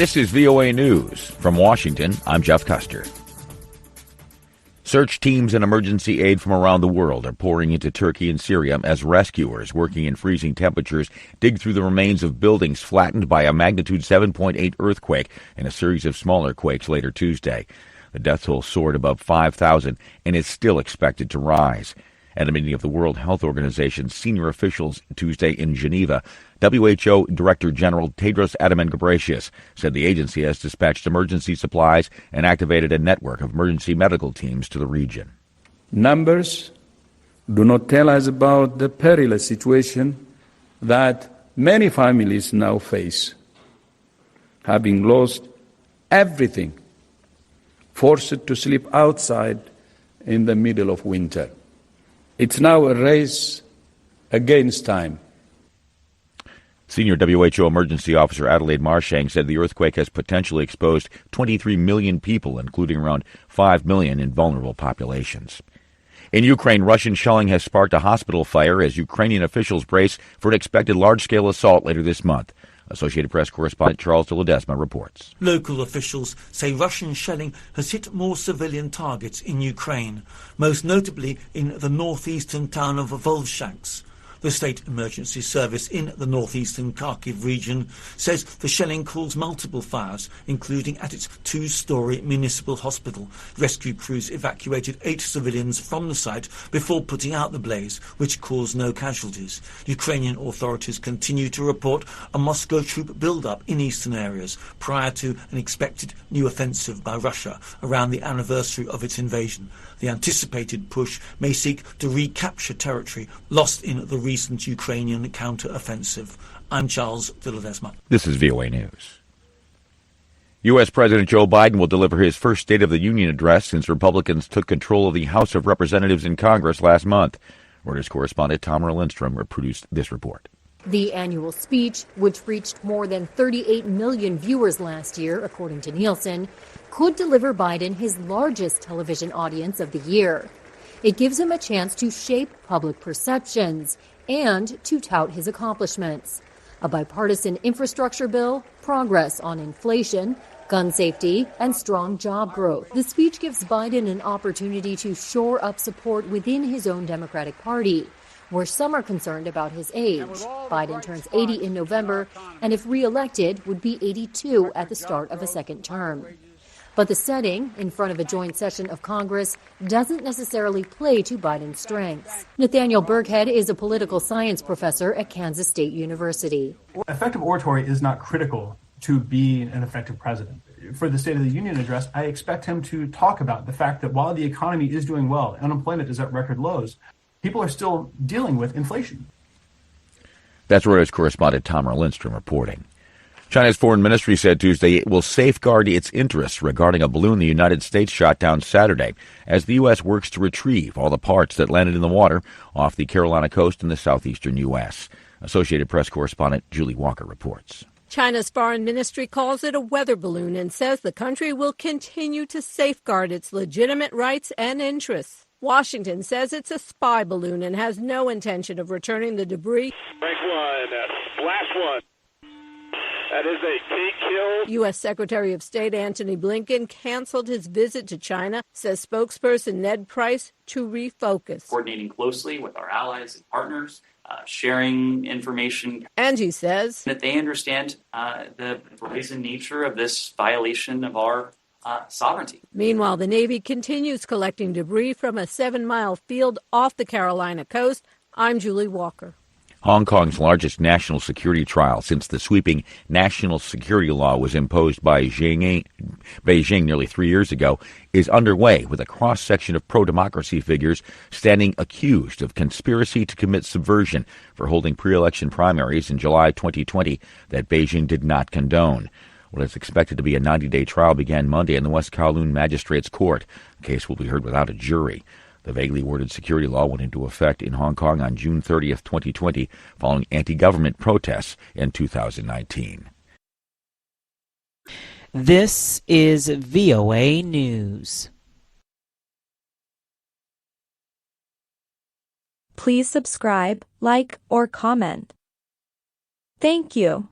This is VOA News. From Washington, I'm Jeff Custer. Search teams and emergency aid from around the world are pouring into Turkey and Syria as rescuers working in freezing temperatures dig through the remains of buildings flattened by a magnitude 7.8 earthquake and a series of smaller quakes later Tuesday. The death toll soared above 5,000 and is still expected to rise. At a meeting of the World Health Organization's senior officials Tuesday in Geneva, WHO Director General Tedros Adhanom Ghebreyesus said the agency has dispatched emergency supplies and activated a network of emergency medical teams to the region. Numbers do not tell us about the perilous situation that many families now face, having lost everything, forced to sleep outside in the middle of winter. It's now a race against time. Senior WHO Emergency Officer Adelaide Marchang said the earthquake has potentially exposed 23 million people, including around 5 million in vulnerable populations. In Ukraine, Russian shelling has sparked a hospital fire as Ukrainian officials brace for an expected large-scale assault later this month. Associated Press correspondent Charles de Ledesma reports. Local officials say Russian shelling has hit more civilian targets in Ukraine, most notably in the northeastern town of Volshansk. The state emergency service in the northeastern Kharkiv region says the shelling caused multiple fires, including at its two-story municipal hospital. Rescue crews evacuated 8 civilians from the site before putting out the blaze, which caused no casualties. Ukrainian authorities continue to report a Moscow troop build-up in eastern areas prior to an expected new offensive by Russia around the anniversary of its invasion. The anticipated push may seek to recapture territory lost in the recent Ukrainian counter-offensive. I'm Charles de Ledesma. This is VOA News. U.S. President Joe Biden will deliver his first State of the Union address since Republicans took control of the House of Representatives in Congress last month. Reuters correspondent Tamara Lindstrom produced this report. The annual speech, which reached more than 38 million viewers last year, according to Nielsen, could deliver Biden his largest television audience of the year. It gives him a chance to shape public perceptions and to tout his accomplishments. A bipartisan infrastructure bill, progress on inflation, gun safety, and strong job growth. The speech gives Biden an opportunity to shore up support within his own Democratic Party, where some are concerned about his age. Biden turns 80 in November, and if re-elected, would be 82 at the start of a second term. But the setting, in front of a joint session of Congress, doesn't necessarily play to Biden's strengths. Nathaniel Burkhead is a political science professor at Kansas State University. Effective oratory is not critical to be an effective president. For the State of the Union address, I expect him to talk about the fact that while the economy is doing well, unemployment is at record lows, people are still dealing with inflation. That's Reuters correspondent Tamara Lindstrom reporting. China's foreign ministry said Tuesday it will safeguard its interests regarding a balloon the United States shot down Saturday as the U.S. works to retrieve all the parts that landed in the water off the Carolina coast in the southeastern U.S. Associated Press correspondent Julie Walker reports. China's foreign ministry calls it a weather balloon and says the country will continue to safeguard its legitimate rights and interests. Washington says it's a spy balloon and has no intention of returning the debris. Break one, splash one. That is a big kill. U.S. Secretary of State Antony Blinken canceled his visit to China, says spokesperson Ned Price, to refocus. Coordinating closely with our allies and partners, sharing information. And he says that they understand the brazen nature of this violation of our sovereignty. Meanwhile, the Navy continues collecting debris from a 7-mile field off the Carolina coast. I'm Julie Walker. Hong Kong's largest national security trial since the sweeping national security law was imposed by Beijing nearly 3 years ago is underway, with a cross-section of pro-democracy figures standing accused of conspiracy to commit subversion for holding pre-election primaries in July 2020 that Beijing did not condone. What is expected to be a 90-day trial began Monday in the West Kowloon Magistrates Court. The case will be heard without a jury. The vaguely worded security law went into effect in Hong Kong on June 30th, 2020, following anti-government protests in 2019. This is VOA News. Please subscribe, like, or comment. Thank you.